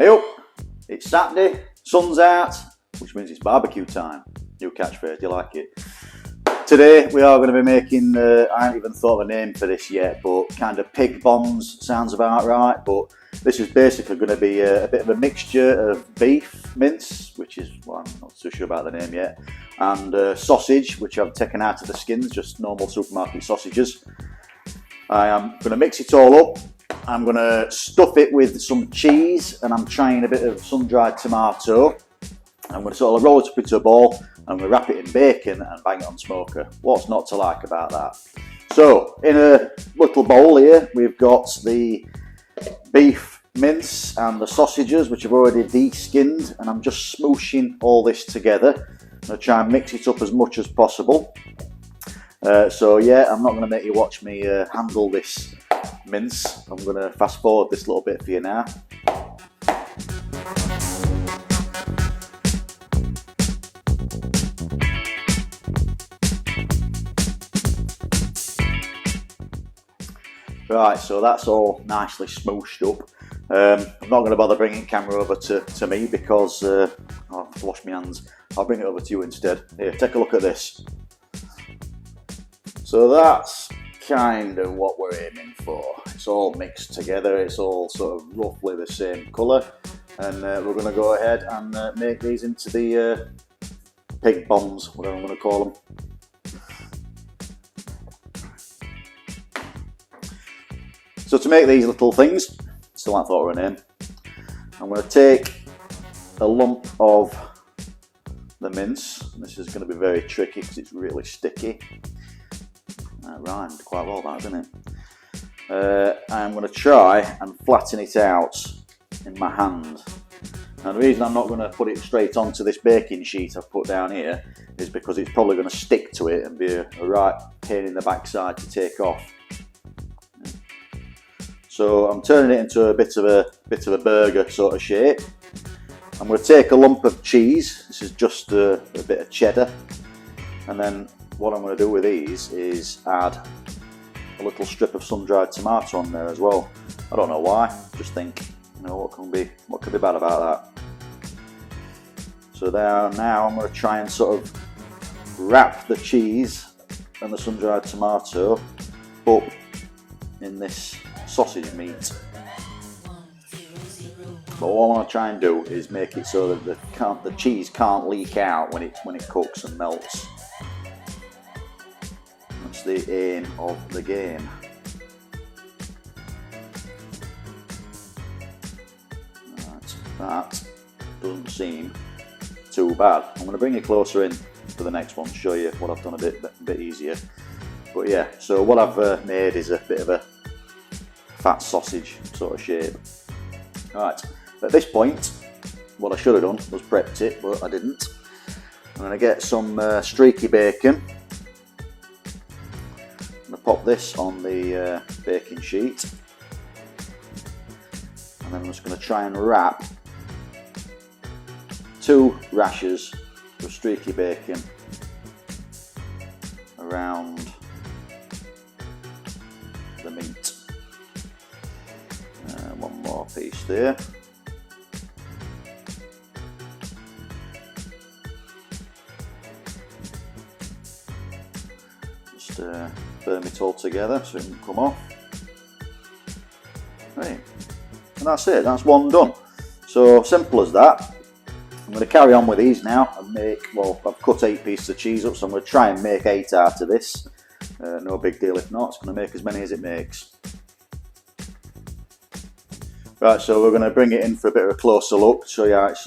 Hey up, it's Saturday, sun's out, which means it's barbecue time. New catchphrase, do you like it? Today we are going to be making, I haven't even thought of a name for this yet, but kind of pig bombs sounds about right. But this is basically going to be a bit of a mixture of beef mince, which is, well, I'm not too sure about the name yet, and sausage, which I've taken out of the skins, just normal supermarket sausages. I am going to mix it all up. I'm going to stuff it with some cheese, and I'm trying a bit of sun-dried tomato. I'm going to sort of roll it up into a ball. I'm going to wrap it in bacon and bang it on smoker. What's not to like about that? So, in a little bowl here, we've got the beef mince and the sausages, which I've already de-skinned, and I'm just smooshing all this together. I'm going to try and mix it up as much as possible. So yeah, I'm not going to make you watch me handle this mince. I'm going to fast forward this little bit for you now. Right, so that's all nicely smooshed up. I'm not going to bother bringing camera over to me because I'll have to wash my hands. I'll bring it over to you instead. Here, take a look at this. So that's kind of what we're aiming for. It's all mixed together, it's all sort of roughly the same colour, and we're going to go ahead and make these into the pig bombs, whatever I'm going to call them. So to make these little things, still haven't thought of a name, I'm going to take a lump of the mince. This is going to be very tricky because it's really sticky. That rhymed quite well, that, didn't it? I'm going to try and flatten it out in my hand. Now the reason I'm not going to put it straight onto this baking sheet I've put down here is because it's probably going to stick to it and be a right pain in the backside to take off. So I'm turning it into a bit of a burger sort of shape. I'm going to take a lump of cheese. This is just a bit of cheddar, and then what I'm going to do with these is add a little strip of sun-dried tomato on there as well. I don't know why. Just think, you know, what could be bad about that? So there now I'm going to try and sort of wrap the cheese and the sun-dried tomato up in this sausage meat. But what I want to try and do is make it so that the cheese can't leak out when it cooks and melts. That's the aim of the game. Right, that doesn't seem too bad. I'm going to bring it closer in for the next one to show you what I've done a bit easier. But yeah, so what I've made is a bit of a fat sausage sort of shape. Right, at this point, what I should have done was prepped it, but I didn't. I'm going to get some streaky bacon. I'm going to pop this on the baking sheet, and then I'm just going to try and wrap 2 rashers of streaky bacon around the meat. One more piece there. Just firm it all together so it can come off. Right. And that's it, that's one done. So simple as that. I'm going to carry on with these now and make, well, I've cut 8 pieces of cheese up, so I'm going to try and make 8 out of this. No big deal if not, it's going to make as many as it makes. Right, so we're going to bring it in for a bit of a closer look, show you how it's,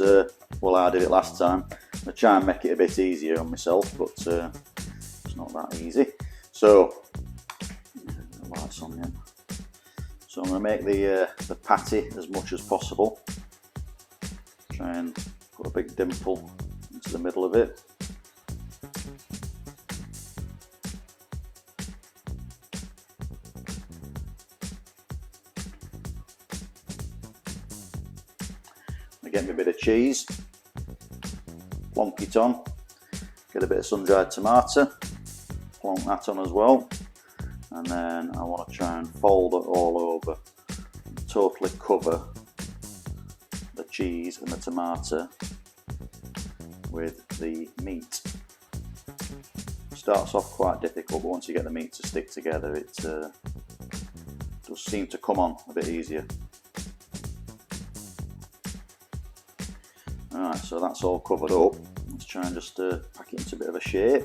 well, how I did it last time. I'm going to try and make it a bit easier on myself, but it's not that easy. So, lights on again. So I'm going to make the patty as much as possible. Try and put a big dimple into the middle of it. Get me a bit of cheese, plonk it on, get a bit of sun-dried tomato, plonk that on as well, and then I want to try and fold it all over, totally cover the cheese and the tomato with the meat. Starts off quite difficult, but once you get the meat to stick together, it does seem to come on a bit easier. Alright, so that's all covered up. Let's try and just pack it into a bit of a shape.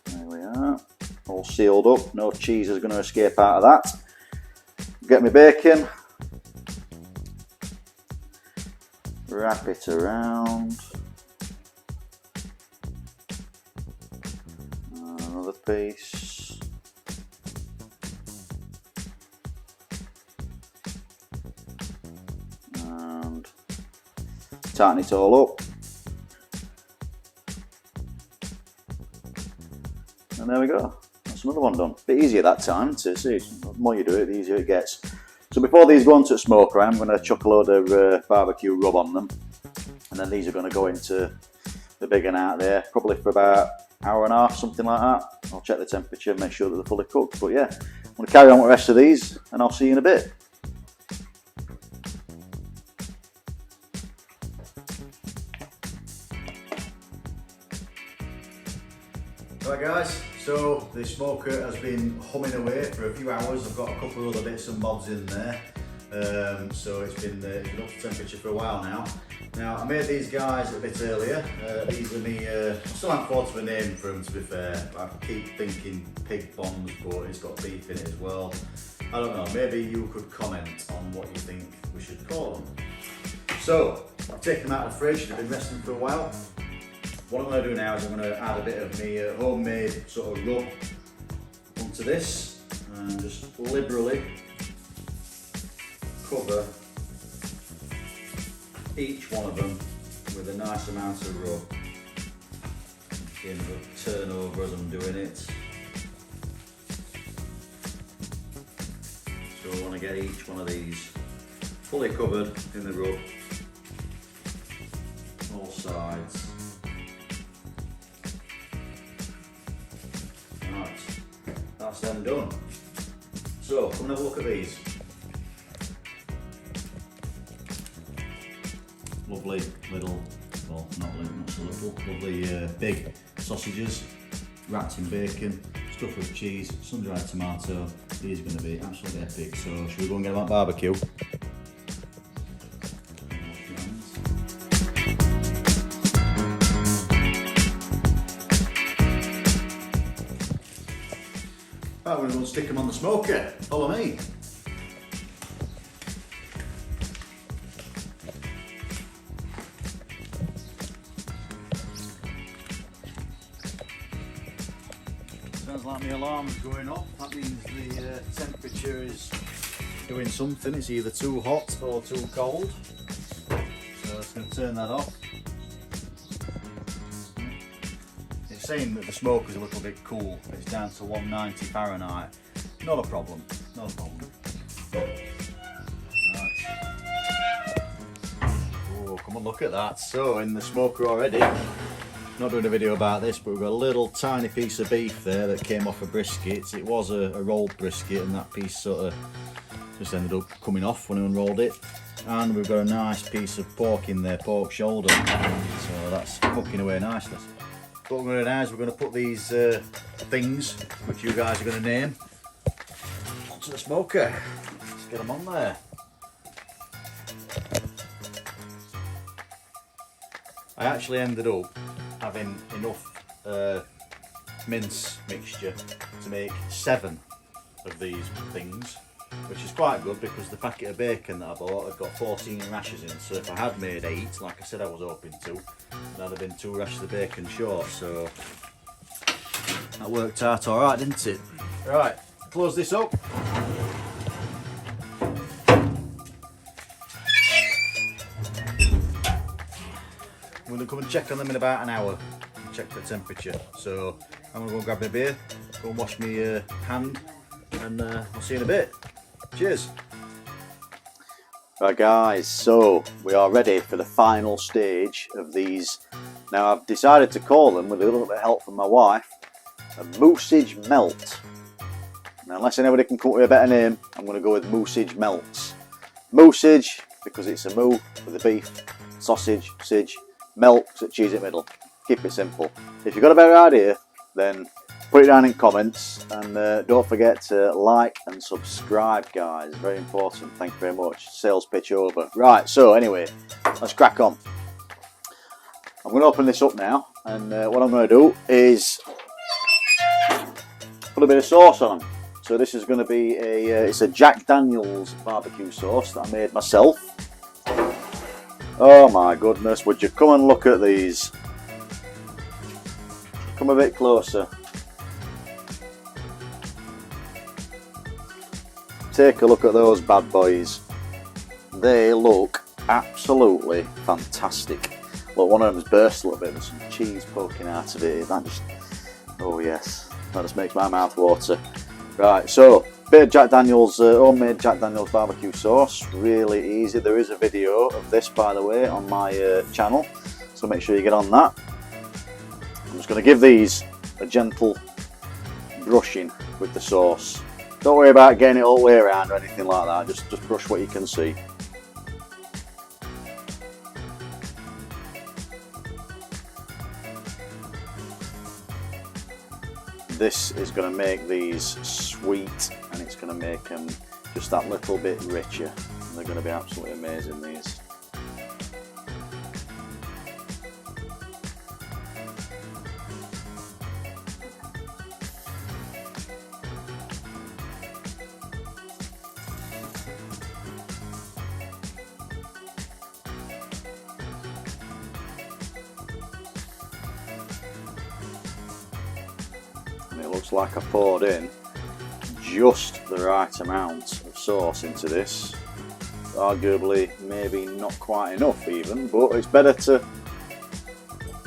There we are, all sealed up, no cheese is going to escape out of that. Get my bacon, wrap it around, another piece, and tighten it all up, and there we go, that's another one done. Bit easier that time, isn't it? See, the more you do it, the easier it gets. So before these go onto the smoker, I'm going to chuck a load of barbecue rub on them, and then these are going to go into the big one out there, probably for about an hour and a half, something like that. I'll check the temperature and make sure that they're fully cooked. But yeah, I'm going to carry on with the rest of these, and I'll see you in a bit. Right guys, so the smoker has been humming away for a few hours. I've got a couple of other bits and bobs in there, so it's been up to temperature for a while now. Now I made these guys a bit earlier. These are me. I still haven't thought of a name for them, to be fair. I keep thinking pig bombs, but it's got beef in it as well. I don't know. Maybe you could comment on what you think we should call them. So I've taken them out of the fridge. They've been resting for a while. What I'm going to do now is I'm going to add a bit of my homemade sort of rub onto this and just liberally cover each one of them with a nice amount of rub. Again, I'll turn over as I'm doing it. So I want to get each one of these fully covered in the rub, all sides. That's them done. So come and have a look at these. Lovely little, well not so little, lovely big sausages wrapped in bacon, stuffed with cheese, sun-dried tomato. These are going to be absolutely epic. So should we go and get them at barbecue? Right, we're going to stick them on the smoker. Follow me. Sounds like my alarm's going off. That means the temperature is doing something. It's either too hot or too cold. So it's going to turn that off. It's saying that the smoke is a little bit cool. It's down to 190 Fahrenheit. Not a problem. Not a problem. Right. Oh, come on, look at that. So in the smoker already. Not doing a video about this, but we've got a little tiny piece of beef there that came off a brisket. It was a rolled brisket, and that piece sort of just ended up coming off when I unrolled it. And we've got a nice piece of pork in there, pork shoulder. So that's cooking away nicely. What we're going to do now is we're going to put these things, which you guys are going to name, onto the smoker. Let's get them on there. I actually ended up having enough mince mixture to make 7 of these things, which is quite good because the packet of bacon that I bought had got 14 rashers in, so if I had made 8, like I said I was hoping to, that'd have been 2 rashers of bacon short, so that worked out alright, didn't it? Right, close this up. I'm going to come and check on them in about an hour and check the temperature, so I'm going to go grab my beer, go and wash my hand, and I'll see you in a bit. Cheers. Right guys, so we are ready for the final stage of these. Now I've decided to call them, with a little bit of help from my wife, a Moosage Melt. Now, unless anybody can come up with a better name, I'm going to go with Moosage Melts. Moosage, because it's a moo with the beef, sausage, sige, melts at cheese in the middle. Keep it simple. If you've got a better idea, then put it down in comments, and don't forget to like and subscribe, guys. Very important. Thank you very much. Sales pitch over. Right, so anyway, let's crack on. I'm going to open this up now, and what I'm going to do is put a bit of sauce on them. So this is going to be it's a Jack Daniel's barbecue sauce that I made myself. Oh my goodness, would you come and look at these? Come a bit closer. Take a look at those bad boys. They look absolutely fantastic. Look, one of them's burst a little bit. There's some cheese poking out of it. That just, oh yes, that just makes my mouth water. Right, so bit of Jack Daniel's, homemade Jack Daniel's barbecue sauce. Really easy. There is a video of this, by the way, on my channel, so make sure you get on that. I'm just going to give these a gentle brushing with the sauce. Don't worry about getting it all the way around or anything like that. Just brush what you can see. This is going to make these sweet, and it's going to make them just that little bit richer. And they're going to be absolutely amazing, these. It looks like I poured in just the right amount of sauce into this. Arguably, maybe not quite enough even, but it's better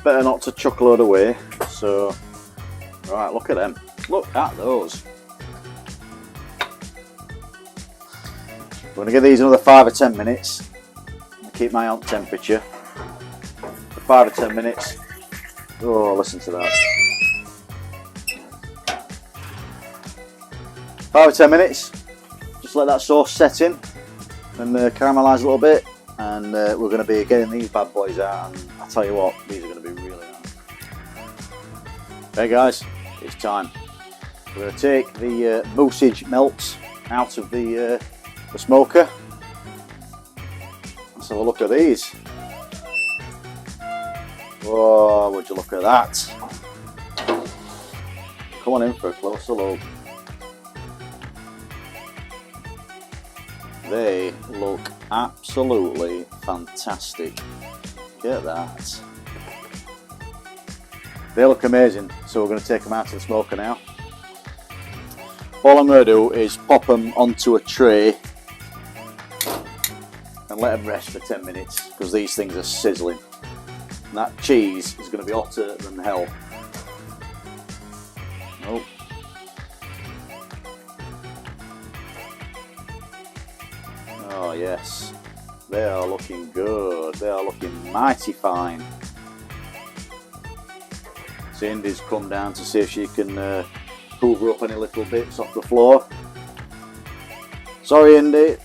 not to chuck a load away. So, right, look at them. Look at those. We're going to give these another 5 or 10 minutes. Keep my eye on temperature. For 5 or 10 minutes. Oh, listen to that. 5 or 10 minutes, just let that sauce set in and caramelise a little bit, and we're going to be getting these bad boys out, and I tell you what, these are going to be really nice. Okay guys, it's time. We're going to take the Moosage Melts out of the smoker. Let's have a look at these. Whoa, would you look at that? Come on in for a closer look. They look absolutely fantastic. Get that. They look amazing, so we're going to take them out of the smoker now. All I'm going to do is pop them onto a tray and let them rest for 10 minutes, because these things are sizzling. And that cheese is going to be hotter than hell. Oh. Oh yes, they are looking good. They are looking mighty fine. Cindy's come down to see if she can hoover up any little bits off the floor. Sorry Indy,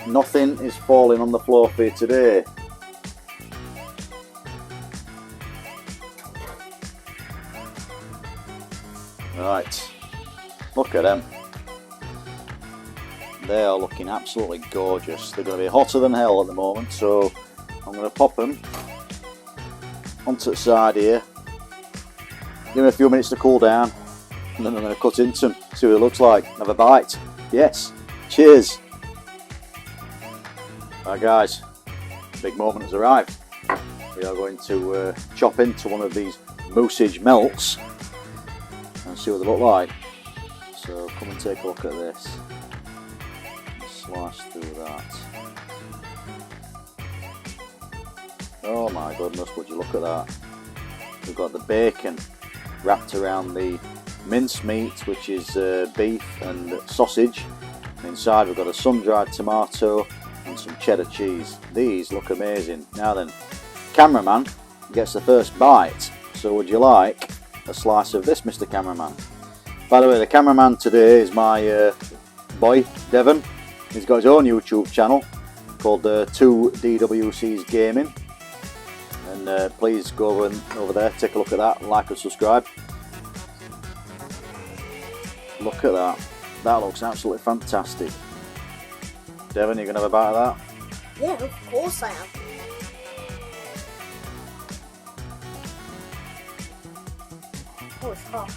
nothing is falling on the floor for you today. Right, look at them. They are looking absolutely gorgeous. They're going to be hotter than hell at the moment, so I'm going to pop them onto the side here. Give them a few minutes to cool down, and then I'm going to cut into them, see what it looks like. Have a bite. Yes. Cheers. Right guys, big moment has arrived. We are going to chop into one of these Moosage Melts and see what they look like. So come and take a look at this. Slice through that. Oh my goodness, would you look at that. We've got the bacon wrapped around the mince meat, which is beef and sausage. Inside we've got a sun-dried tomato and some cheddar cheese. These look amazing. Now then, cameraman gets the first bite. So would you like a slice of this, Mr. Cameraman? By the way, the cameraman today is my boy, Devon. He's got his own YouTube channel called 2DWC's Gaming. And please go over there, take a look at that, like and subscribe. Look at that. That looks absolutely fantastic. Devon, you going to have a bite of that? Yeah, of course I am. Oh, it's hot.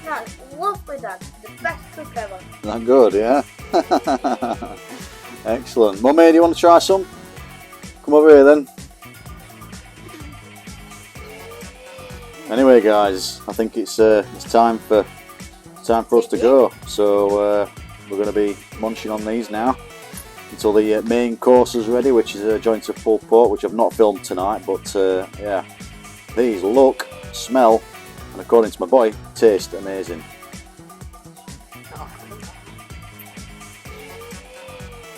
That's lovely, Dad. The best cook ever. Isn't that good, yeah? Excellent. Mummy, do you want to try some? Come over here then. Anyway, guys, I think it's time for us to go. So we're going to be munching on these now until the main course is ready, which is a joint of pulled pork, which I've not filmed tonight. But yeah, these look, smell, and according to my boy, taste amazing.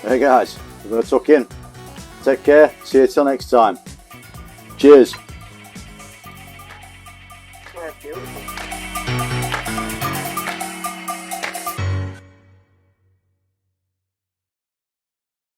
Hey guys, we're going to tuck in. Take care. See you till next time. Cheers. Beautiful.